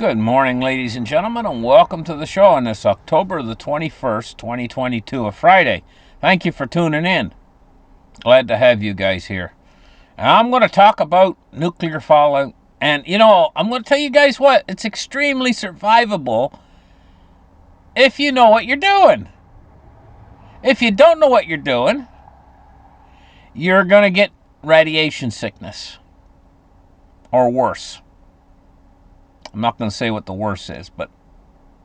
Good morning, ladies and gentlemen, and welcome to the show on this October the 21st, 2022, a Friday. Thank you for tuning in. Glad to have you guys here. And I'm going to talk about nuclear fallout. And, I'm going to tell you guys what, it's extremely survivable if you know what you're doing. If you don't know what you're doing, you're going to get radiation sickness. Or worse. I'm not going to say what the worst is, but,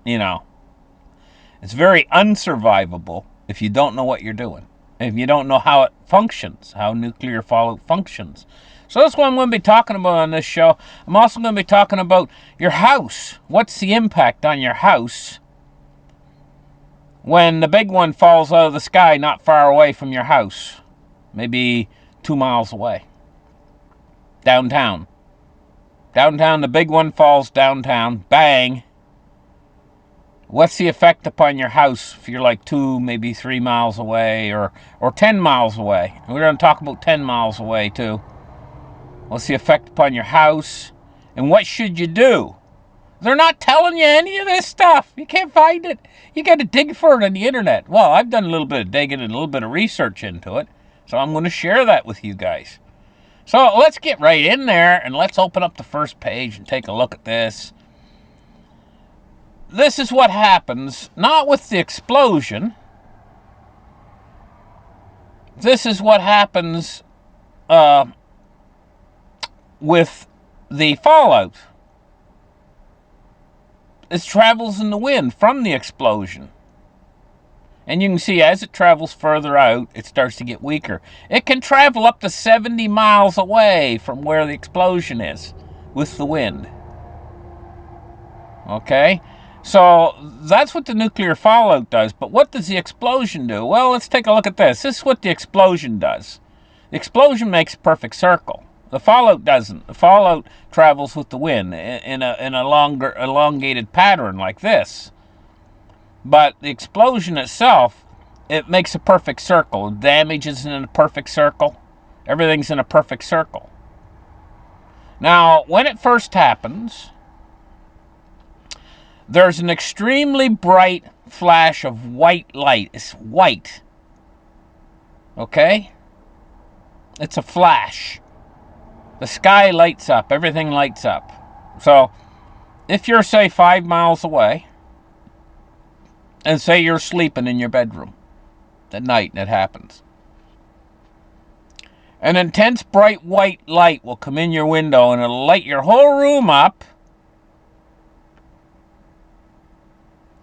it's very unsurvivable if you don't know what you're doing. If you don't know how it functions, how nuclear fallout functions. So that's what I'm going to be talking about on this show. I'm also going to be talking about your house. What's the impact on your house when the big one falls out of the sky not far away from your house? Maybe 2 miles away. Downtown. Downtown, the big one falls downtown. Bang. What's the effect upon your house if you're like 2, maybe 3 miles away or 10 miles away? We're going to talk about 10 miles away too. What's the effect upon your house? And what should you do? They're not telling you any of this stuff. You can't find it. You got to dig for it on the internet. Well, I've done a little bit of digging and a little bit of research into it. So I'm going to share that with you guys. So let's get right in there and let's open up the first page and take a look at this. This is what happens, not with the explosion. This is what happens with the fallout. It travels in the wind from the explosion. And you can see as it travels further out, it starts to get weaker. It can travel up to 70 miles away from where the explosion is with the wind. Okay? So that's what the nuclear fallout does. But what does the explosion do? Well, let's take a look at this. This is what the explosion does. The explosion makes a perfect circle. The fallout doesn't. The fallout travels with the wind in a longer, elongated pattern like this. But the explosion itself, it makes a perfect circle. Damage is in a perfect circle. Everything's in a perfect circle. Now, when it first happens, there's an extremely bright flash of white light. It's white. Okay? It's a flash. The sky lights up. Everything lights up. So, if you're, say, 5 miles away, and say you're sleeping in your bedroom at night and it happens, an intense bright white light will come in your window and it'll light your whole room up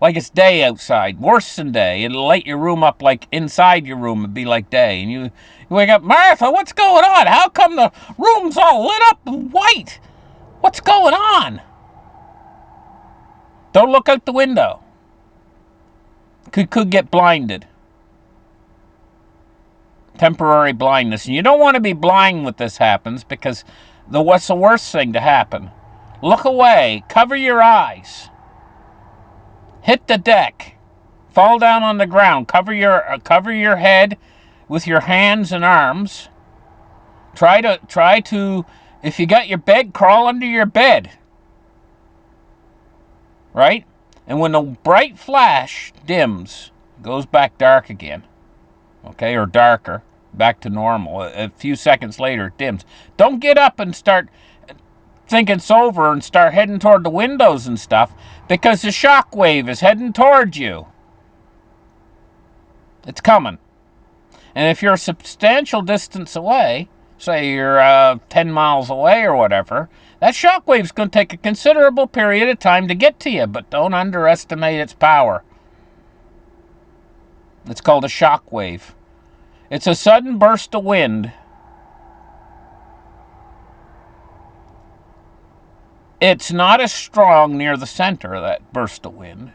like it's day outside, worse than day. It'll light your room up like inside your room it'd be like day. And you wake up, Martha, what's going on? How come the room's all lit up white? What's going on? Don't look out the window. Could get blinded. Temporary blindness. And you don't want to be blind when this happens because what's the worst thing to happen? Look away. Cover your eyes. Hit the deck. Fall down on the ground. Cover your head with your hands and arms. Try to if you got your bed, crawl under your bed. Right? And when the bright flash dims, goes back dark again, okay, or darker, back to normal, a few seconds later it dims. Don't get up and start thinking it's over and start heading toward the windows and stuff, because the shock wave is heading toward you. It's coming. And if you're a substantial distance away, say you're 10 miles away or whatever, that shockwave's going to take a considerable period of time to get to you, but don't underestimate its power. It's called a shockwave. It's a sudden burst of wind. It's not as strong near the center of that burst of wind,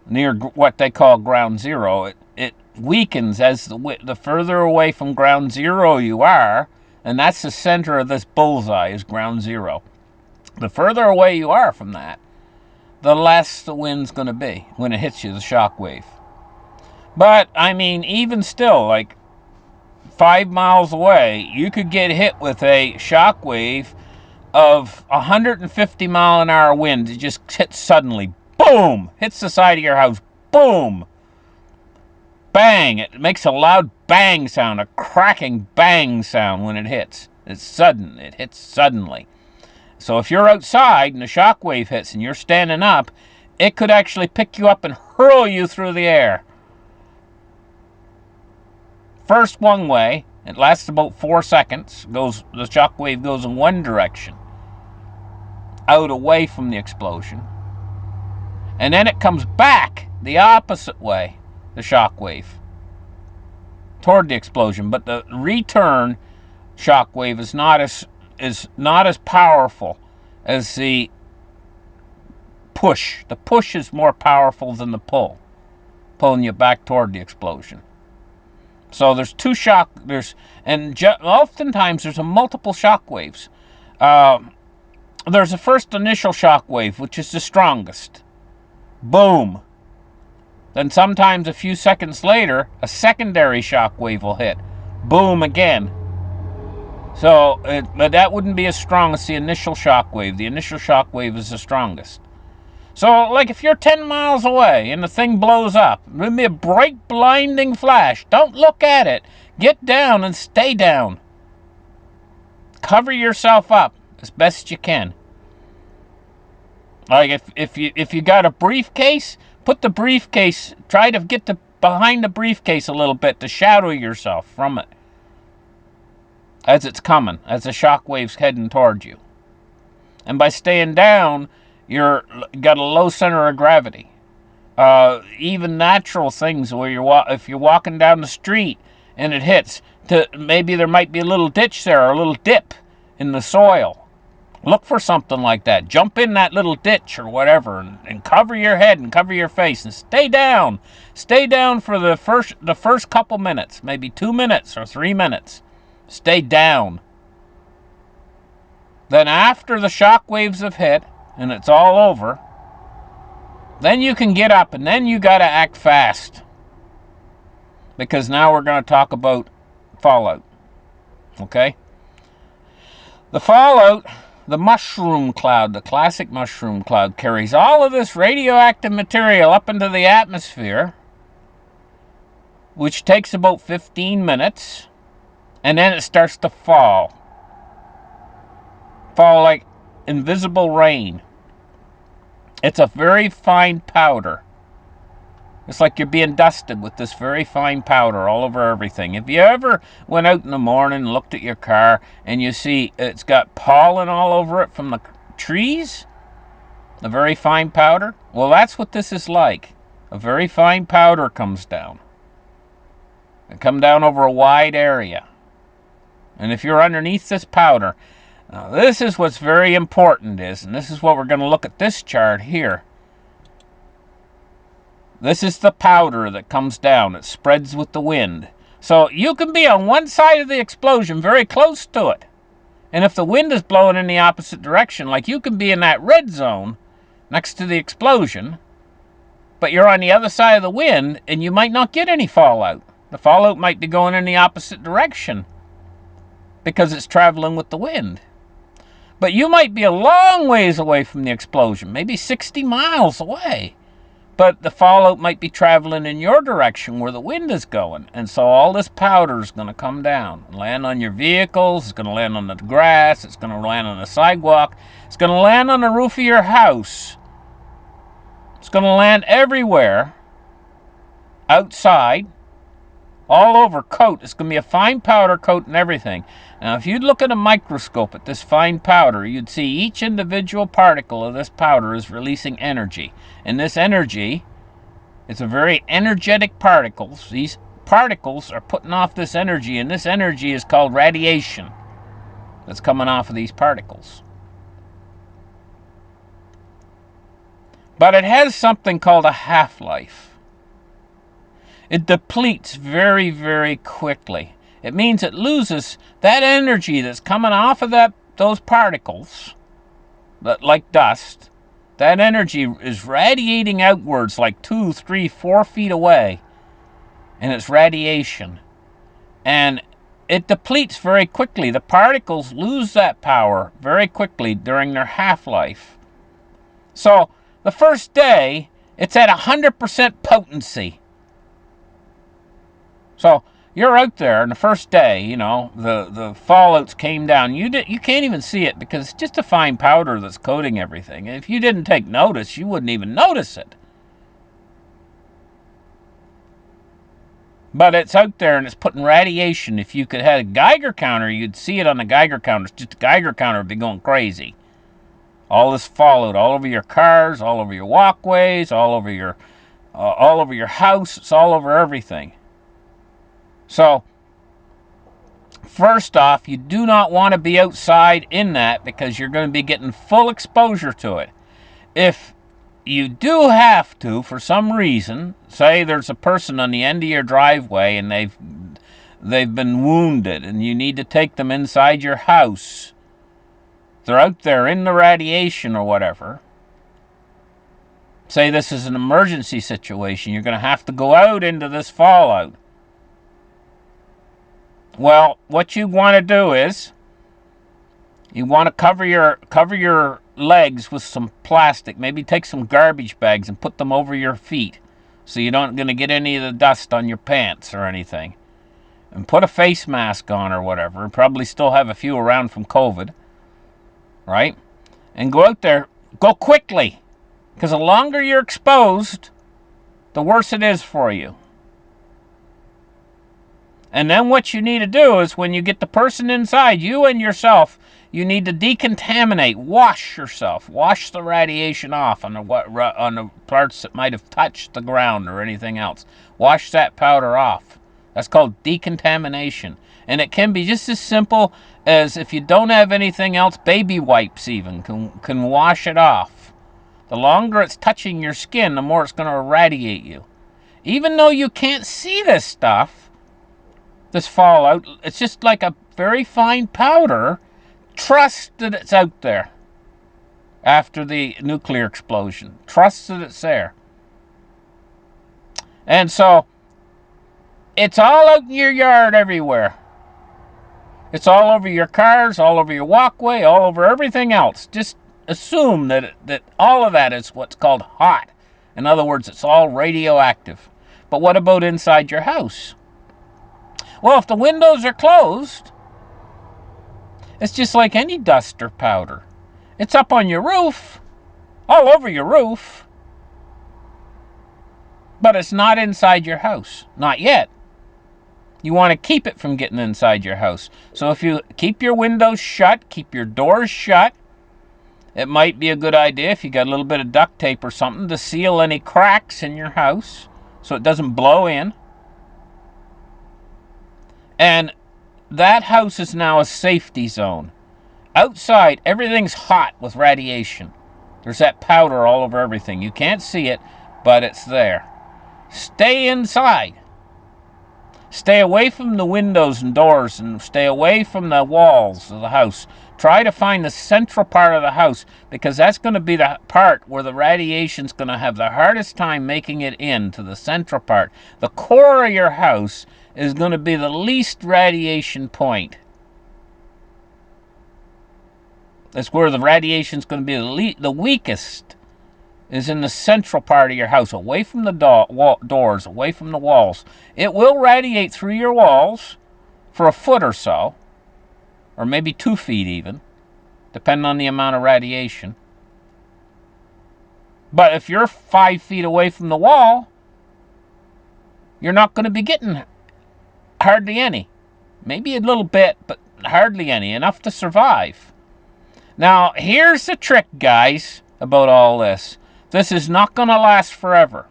near what they call ground zero. It weakens as the further away from ground zero you are, and that's the center of this bullseye, is ground zero. The further away you are from that, the less the wind's going to be when it hits you, the shock wave. But, I mean, even still, like 5 miles away, you could get hit with a shock wave of 150-mile-an-hour wind. It just hits suddenly. Boom! Hits the side of your house. Boom! Bang! It makes a loud bang sound, a cracking bang sound when it hits. It's sudden. It hits suddenly. So if you're outside and a shock wave hits and you're standing up, it could actually pick you up and hurl you through the air. First one way, it lasts about 4 seconds. The shock wave goes in one direction, out away from the explosion. And then it comes back the opposite way, the shock wave, toward the explosion. But the return shock wave is not as powerful as the push. The push is more powerful than the pull, pulling you back toward the explosion. So there's two shock. Oftentimes there's a multiple shock waves. There's a first initial shock wave, which is the strongest. Boom. Then sometimes a few seconds later, a secondary shock wave will hit. Boom again. But that wouldn't be as strong as the initial shock wave. The initial shock wave is the strongest. So, like if you're 10 miles away and the thing blows up, give me a bright, blinding flash. Don't look at it. Get down and stay down. Cover yourself up as best you can. Like if you got a briefcase, put the briefcase, try to get behind the briefcase a little bit to shadow yourself from it as it's coming, as the shock wave's heading toward you. And by staying down, you're got a low center of gravity. Even natural things where if you're walking down the street and it hits, maybe there might be a little ditch there or a little dip in the soil. Look for something like that. Jump in that little ditch or whatever and cover your head and cover your face and stay down. Stay down for the first couple minutes, maybe 2 minutes or 3 minutes. Stay down. Then after the shock waves have hit and it's all over, then you can get up and then you got to act fast. Because now we're going to talk about fallout. Okay? The fallout, the mushroom cloud, the classic mushroom cloud, carries all of this radioactive material up into the atmosphere, which takes about 15 minutes, and then it starts to fall. Fall like invisible rain. It's a very fine powder. It's like you're being dusted with this very fine powder all over everything. If you ever went out in the morning and looked at your car and you see it's got pollen all over it from the trees, the very fine powder, well, that's what this is like. A very fine powder comes down. It comes down over a wide area. And if you're underneath this powder, now this is what's very important and this is what we're going to look at this chart here. This is the powder that comes down. It spreads with the wind. So you can be on one side of the explosion, very close to it. And if the wind is blowing in the opposite direction, like you can be in that red zone next to the explosion, but you're on the other side of the wind and you might not get any fallout. The fallout might be going in the opposite direction because it's traveling with the wind. But you might be a long ways away from the explosion, maybe 60 miles away. But the fallout might be traveling in your direction where the wind is going. And so all this powder is going to come down and land on your vehicles. It's going to land on the grass. It's going to land on the sidewalk. It's going to land on the roof of your house. It's going to land everywhere. Outside. All over coat. It's going to be a fine powder coat and everything. Now, if you'd look at a microscope at this fine powder, you'd see each individual particle of this powder is releasing energy. And this energy, it's a very energetic particles. These particles are putting off this energy, and this energy is called radiation that's coming off of these particles. But it has something called a half-life. It depletes very, very quickly. It means it loses that energy that's coming off of those particles, like dust. That energy is radiating outwards like 2, 3, 4 feet away. And it's radiation. And it depletes very quickly. The particles lose that power very quickly during their half-life. So the first day, it's at 100% potency. So you're out there, and the first day, the fallouts came down. You can't even see it because it's just a fine powder that's coating everything. And if you didn't take notice, you wouldn't even notice it. But it's out there, and it's putting radiation. If you could have a Geiger counter, you'd see it on the Geiger counter. Just a Geiger counter would be going crazy. All this fallout all over your cars, all over your walkways, all over your house. It's all over everything. So, first off, you do not want to be outside in that because you're going to be getting full exposure to it. If you do have to, for some reason, say there's a person on the end of your driveway and they've been wounded and you need to take them inside your house. They're out there in the radiation or whatever. Say this is an emergency situation. You're going to have to go out into this fallout. Well, what you want to do is you want to cover your legs with some plastic. Maybe take some garbage bags and put them over your feet so you don't going to get any of the dust on your pants or anything. And put a face mask on or whatever. Probably still have a few around from COVID. Right? And go out there. Go quickly. Because the longer you're exposed, the worse it is for you. And then what you need to do is when you get the person inside, you and yourself, you need to decontaminate, wash yourself, wash the radiation off on the parts that might have touched the ground or anything else. Wash that powder off. That's called decontamination. And it can be just as simple as if you don't have anything else, baby wipes even can wash it off. The longer it's touching your skin, the more it's going to irradiate you. Even though you can't see this stuff, this fallout, it's just like a very fine powder. Trust that it's out there after the nuclear explosion. Trust that it's there. And so, it's all out in your yard everywhere. It's all over your cars, all over your walkway, all over everything else. Just assume that all of that is what's called hot. In other words, it's all radioactive. But what about inside your house? Well, if the windows are closed, it's just like any dust or powder. It's up on your roof, all over your roof, but it's not inside your house. Not yet. You want to keep it from getting inside your house. So if you keep your windows shut, keep your doors shut, it might be a good idea if you got a little bit of duct tape or something to seal any cracks in your house so it doesn't blow in. And that house is now a safety zone. Outside, everything's hot with radiation. There's that powder all over everything. You can't see it, but it's there. Stay inside. Stay away from the windows and doors and stay away from the walls of the house. Try to find the central part of the house because that's going to be the part where the radiation's going to have the hardest time making it into the central part. The core of your house is going to be the least radiation point. That's where the radiation's going to be the weakest, is in the central part of your house, away from the doors, away from the walls. It will radiate through your walls for a foot or so, or maybe 2 feet even, depending on the amount of radiation. But if you're 5 feet away from the wall, you're not going to be getting hardly any. Maybe a little bit, but hardly any. Enough to survive. Now, here's the trick, guys, about all this. This is not going to last forever.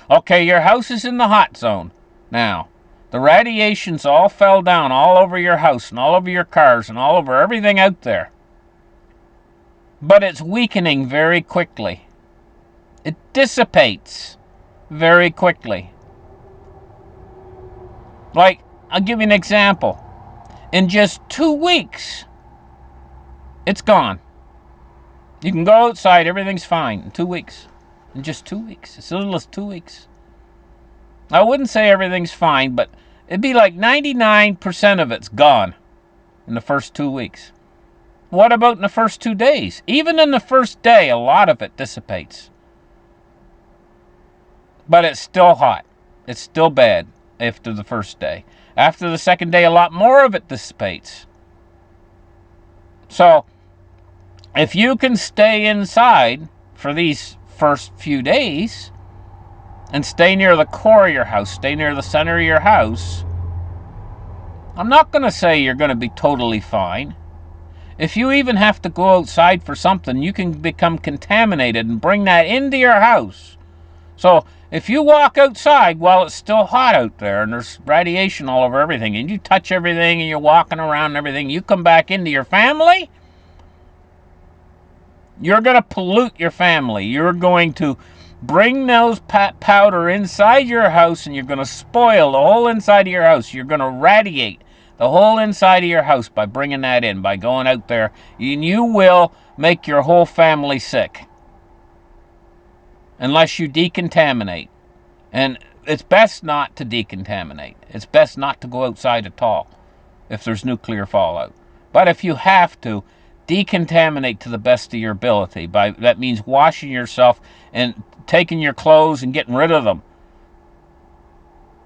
Okay, your house is in the hot zone. Now, the radiations all fell down all over your house and all over your cars and all over everything out there. But it's weakening very quickly. It dissipates very quickly. Like, I'll give you an example. In just 2 weeks, it's gone. You can go outside, everything's fine in 2 weeks. In just 2 weeks. As little as 2 weeks. I wouldn't say everything's fine, but It'd be like 99% of it's gone in the first 2 weeks. What about in the first 2 days? Even in the first day, a lot of it dissipates. But it's still hot. It's still bad after the first day. After the second day, a lot more of it dissipates. So, if you can stay inside for these first few days and stay near the core of your house, stay near the center of your house, I'm not going to say you're going to be totally fine. If you even have to go outside for something, you can become contaminated and bring that into your house. So if you walk outside while it's still hot out there and there's radiation all over everything, and you touch everything and you're walking around and everything, you come back into your family, you're going to pollute your family. You're going to bring those powder inside your house, and you're going to spoil the whole inside of your house. You're going to radiate the whole inside of your house by bringing that in, by going out there. And you will make your whole family sick unless you decontaminate. And it's best not to decontaminate. It's best not to go outside at all if there's nuclear fallout. But if you have to, decontaminate to the best of your ability. That means washing yourself and taking your clothes and getting rid of them.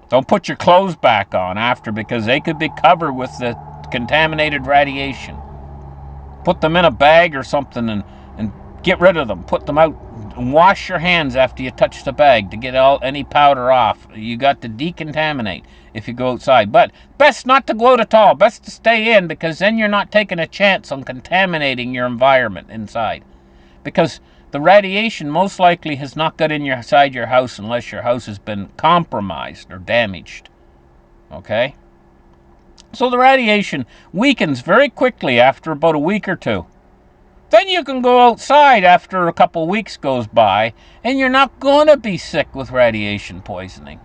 Don't put your clothes back on after, because they could be covered with the contaminated radiation. Put them in a bag or something and get rid of them. Put them out and wash your hands after you touch the bag to get any powder off. You got to decontaminate if you go outside. But best not to go out at all. Best to stay in, because then you're not taking a chance on contaminating your environment inside. Because the radiation most likely has not got inside your house unless your house has been compromised or damaged. Okay? So the radiation weakens very quickly after about a week or two. Then you can go outside after a couple weeks goes by, and you're not going to be sick with radiation poisoning.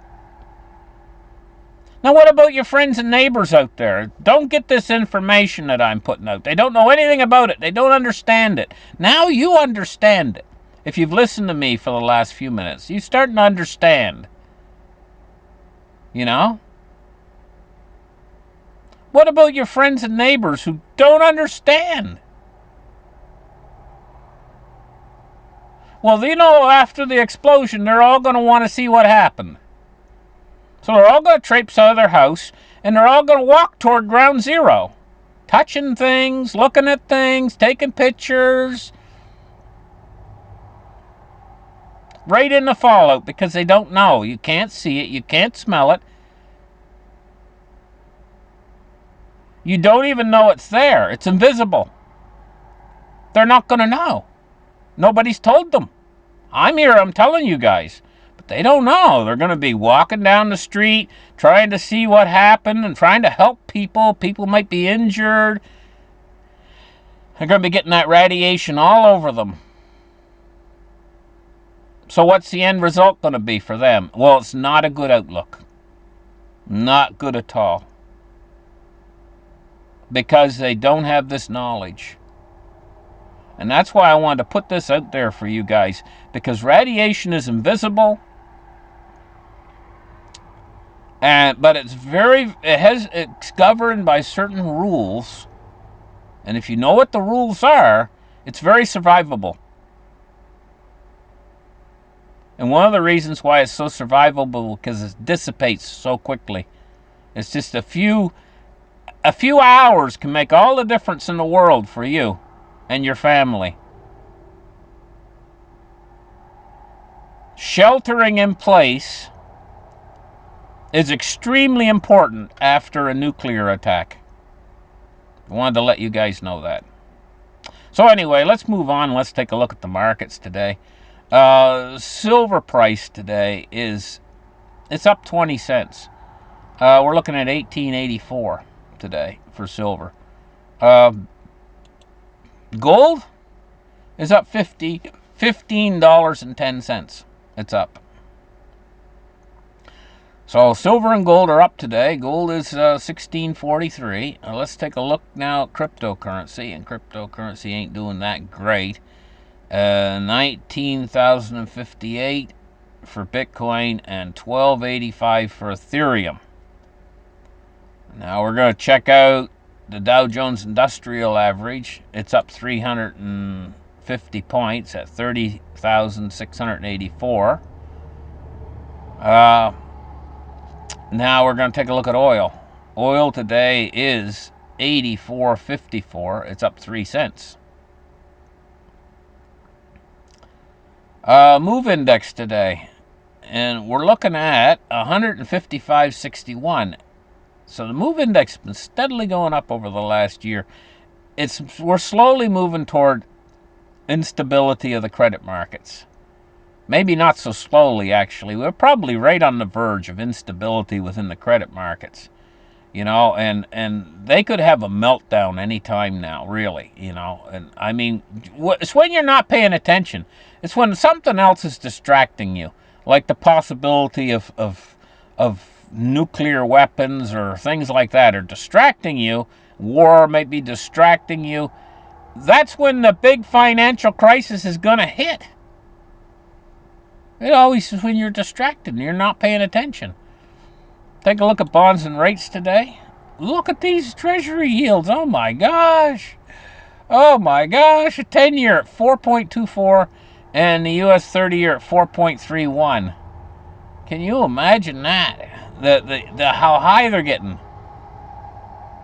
Now, what about your friends and neighbors out there? Don't get this information that I'm putting out. They don't know anything about it. They don't understand it. Now you understand it. If you've listened to me for the last few minutes, you're starting to understand. You know? What about your friends and neighbors who don't understand? Well, you know, after the explosion, they're all going to want to see what happened. So they're all going to traipse out of their house, and they're all going to walk toward ground zero. Touching things, looking at things, taking pictures. Right in the fallout, because they don't know. You can't see it. You can't smell it. You don't even know it's there. It's invisible. They're not going to know. Nobody's told them. I'm here, I'm telling you guys. But they don't know. They're going to be walking down the street, trying to see what happened and trying to help people. People might be injured. They're going to be getting that radiation all over them. So what's the end result going to be for them? Well, it's not a good outlook. Not good at all. Because they don't have this knowledge. And that's why I wanted to put this out there for you guys. Because radiation is invisible. But it's governed by certain rules. And if you know what the rules are, it's very survivable. And one of the reasons why it's so survivable, because it dissipates so quickly. It's just a few hours can make all the difference in the world for you and your family. Sheltering in place is extremely important after a nuclear attack. I wanted to let you guys know that. So anyway, let's move on. Let's take a look at the markets today. Silver price today it's up 20 cents. We're looking at $18.84 today for silver. Gold is up $15.10. It's up. So silver and gold are up today. Gold is $16.43. Let's take a look now at cryptocurrency, and cryptocurrency ain't doing that great. 19,058 for Bitcoin and 1285 for Ethereum. Now we're going to check out the Dow Jones Industrial Average. It's up 350 points at 30,684. Now we're going to take a look at oil. Oil today is 84.54. It's up 3 cents. Move index today, and we're looking at 155.61. So the move index has been steadily going up over the last year. We're slowly moving toward instability of the credit markets. Maybe not so slowly, actually. We're probably right on the verge of instability within the credit markets. And they could have a meltdown anytime now, really, And I mean, it's when you're not paying attention. It's when something else is distracting you, like the possibility of nuclear weapons or things like that are distracting you. War may be distracting you. That's when the big financial crisis is going to hit. It always is when you're distracted and you're not paying attention. Take a look at bonds and rates today. Look at these treasury yields. Oh my gosh. Oh my gosh. A 10-year at 4.24 and the US 30-year at 4.31. Can you imagine that? The how high they're getting.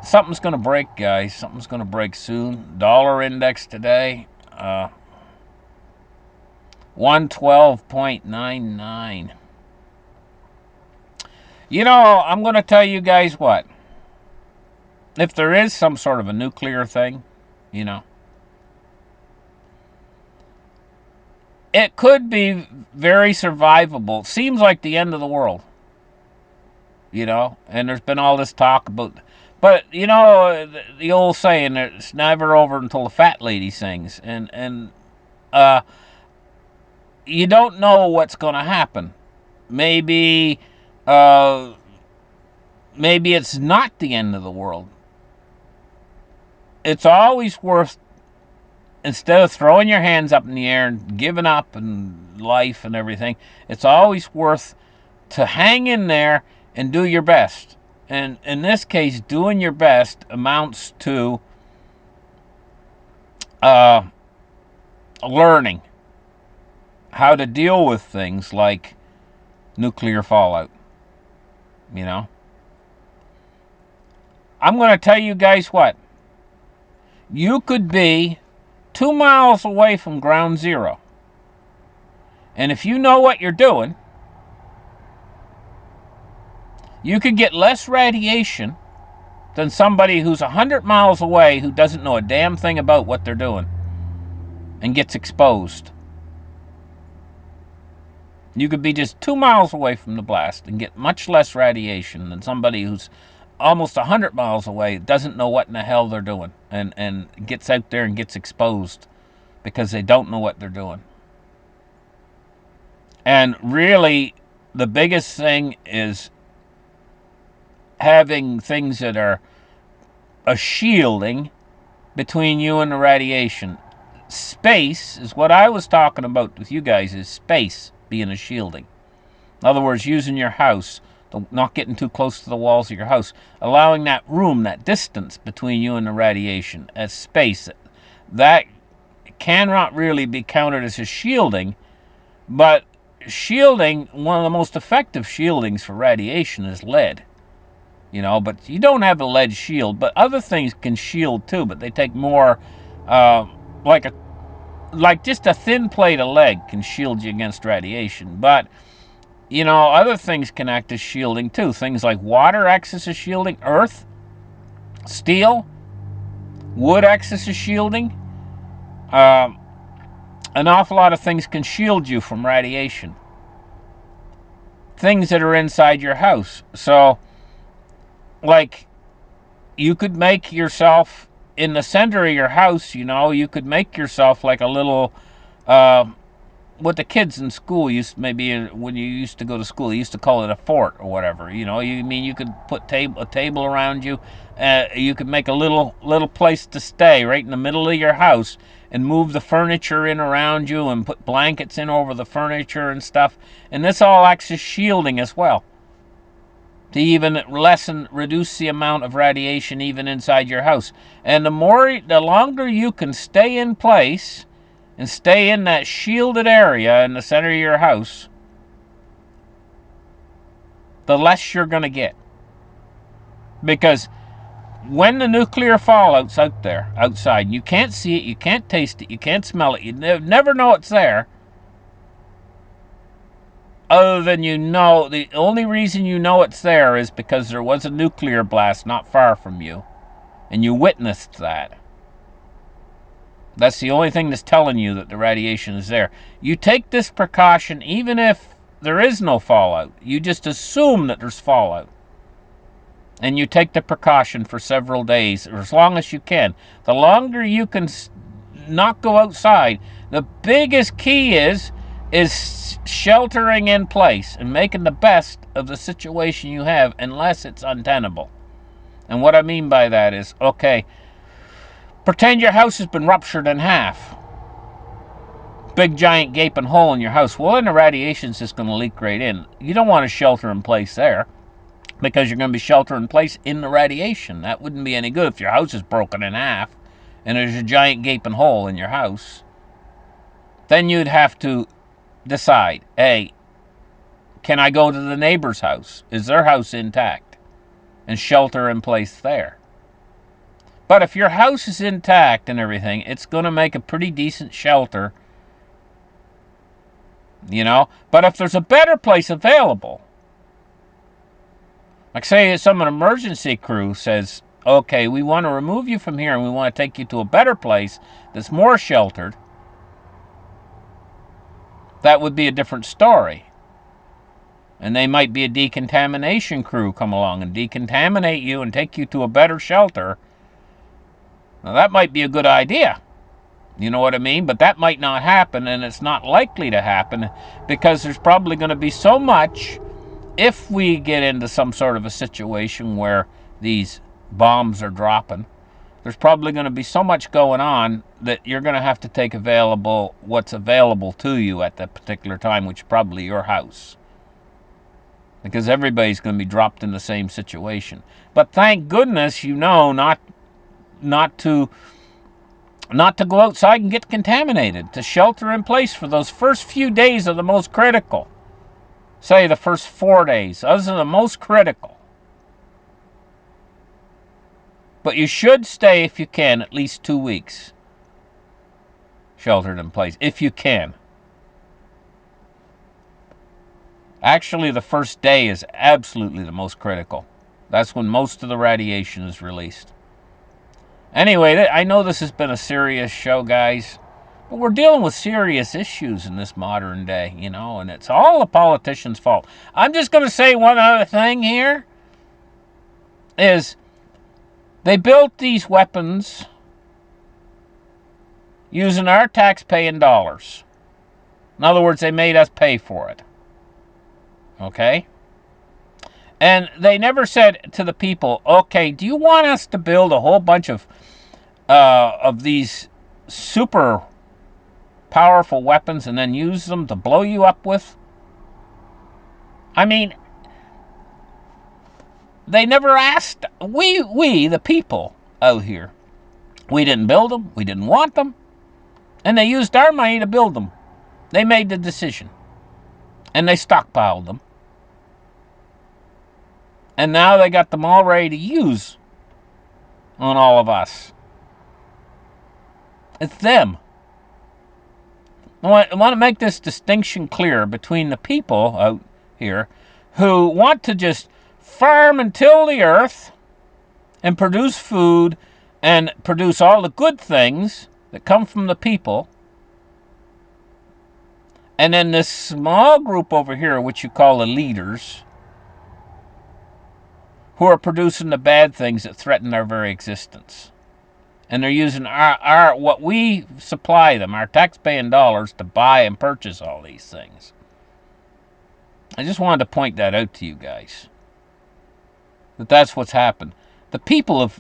Something's going to break, guys. Something's going to break soon. Dollar index today, 112.99. I'm going to tell you guys what. If there is some sort of a nuclear thing, it could be very survivable. It seems like the end of the world, and there's been all this talk about, but the old saying, it's never over until the fat lady sings, and you don't know what's going to happen. Maybe it's not the end of the world. It's always worth, instead of throwing your hands up in the air and giving up and life and everything, it's always worth to hang in there and do your best. And in this case, doing your best amounts to learning how to deal with things like nuclear fallout. I'm going to tell you guys what. You could be 2 miles away from ground zero. And if you know what you're doing, you could get less radiation than somebody who's 100 miles away who doesn't know a damn thing about what they're doing and gets exposed. You could be just 2 miles away from the blast and get much less radiation than somebody who's almost 100 miles away, doesn't know what in the hell they're doing, and gets out there and gets exposed because they don't know what they're doing. And really, the biggest thing is having things that are a shielding between you and the radiation. Space is what I was talking about with you guys, is space being a shielding. In other words, using your house, not getting too close to the walls of your house, allowing that room, that distance between you and the radiation as space. That cannot really be counted as a shielding, but shielding, one of the most effective shieldings for radiation is lead. But you don't have a lead shield, but other things can shield too, but they take more, like just a thin plate of lead can shield you against radiation, but other things can act as shielding too. Things like water acts as a shielding, earth, steel, wood acts as a shielding. An awful lot of things can shield you from radiation. Things that are inside your house. So, like, you could make yourself, in the center of your house, you could make yourself like a little, what the kids in school when you used to go to school, they used to call it a fort or whatever. You could put a table around you. You could make a little place to stay right in the middle of your house and move the furniture in around you and put blankets in over the furniture and stuff. And this all acts as shielding as well. to even reduce the amount of radiation even inside your house. And the longer you can stay in place and stay in that shielded area in the center of your house, the less you're going to get. Because when the nuclear fallout's out there, outside, you can't see it, you can't taste it, you can't smell it, you never know it's there. Other than the only reason you know it's there is because there was a nuclear blast not far from you, and you witnessed that. That's the only thing that's telling you that the radiation is there. You take this precaution even if there is no fallout. You just assume that there's fallout. And you take the precaution for several days, or as long as you can. The longer you can not go outside, the biggest key is sheltering in place and making the best of the situation you have, unless it's untenable. And what I mean by that is, okay, pretend your house has been ruptured in half. Big giant gaping hole in your house. Well, then the radiation's just going to leak right in. You don't want to shelter in place there, because you're going to be sheltering in place in the radiation. That wouldn't be any good if your house is broken in half and there's a giant gaping hole in your house. Then you'd have to decide, hey, can I go to the neighbor's house? Is their house intact? And shelter in place there. But if your house is intact and everything, it's going to make a pretty decent shelter. But if there's a better place available, like say some emergency crew says, okay, we want to remove you from here and we want to take you to a better place that's more sheltered, that would be a different story. And they might be a decontamination crew come along and decontaminate you and take you to a better shelter. Now that might be a good idea. You know what I mean? But that might not happen, and it's not likely to happen, because there's probably going to be so much, if we get into some sort of a situation where these bombs are dropping, there's probably going to be so much going on that you're going to have to take what's available to you at that particular time, which is probably your house. Because everybody's going to be dropped in the same situation. But thank goodness not to go outside and get contaminated, to shelter in place for those first few days are the most critical. Say the first 4 days, those are the most critical. But you should stay, if you can, at least 2 weeks sheltered in place, if you can. Actually, the first day is absolutely the most critical. That's when most of the radiation is released. Anyway, I know this has been a serious show, guys, but we're dealing with serious issues in this modern day, and it's all the politicians' fault. I'm just going to say one other thing here, is they built these weapons using our tax-paying dollars. In other words, they made us pay for it. Okay? And they never said to the people, okay, do you want us to build a whole bunch of these super powerful weapons and then use them to blow you up with? I mean, they never asked. We, the people out here, we didn't build them. We didn't want them. And they used our money to build them. They made the decision. And they stockpiled them. And now they got them all ready to use on all of us. It's them. I want to make this distinction clear between the people out here who want to just farm and till the earth and produce food and produce all the good things that come from the people. And then this small group over here, which you call the leaders, who are producing the bad things that threaten our very existence. And they're using our what we supply them, our tax-paying dollars, to buy and purchase all these things. I just wanted to point that out to you guys. That's what's happened. The people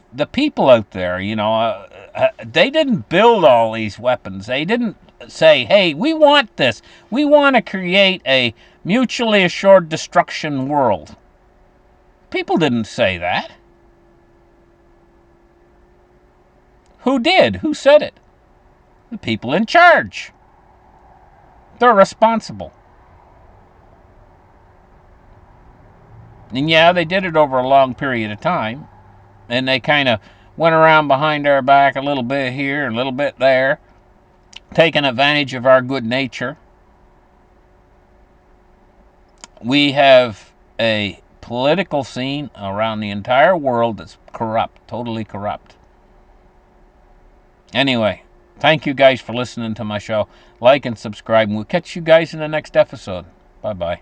out there, they didn't build all these weapons. They didn't say, hey, we want this. We want to create a mutually assured destruction world. People didn't say that. Who did? Who said it? The people in charge. They're responsible. And yeah, they did it over a long period of time. And they kind of went around behind our back a little bit here, a little bit there, taking advantage of our good nature. We have a political scene around the entire world that's corrupt, totally corrupt. Anyway, thank you guys for listening to my show. Like and subscribe, and we'll catch you guys in the next episode. Bye-bye.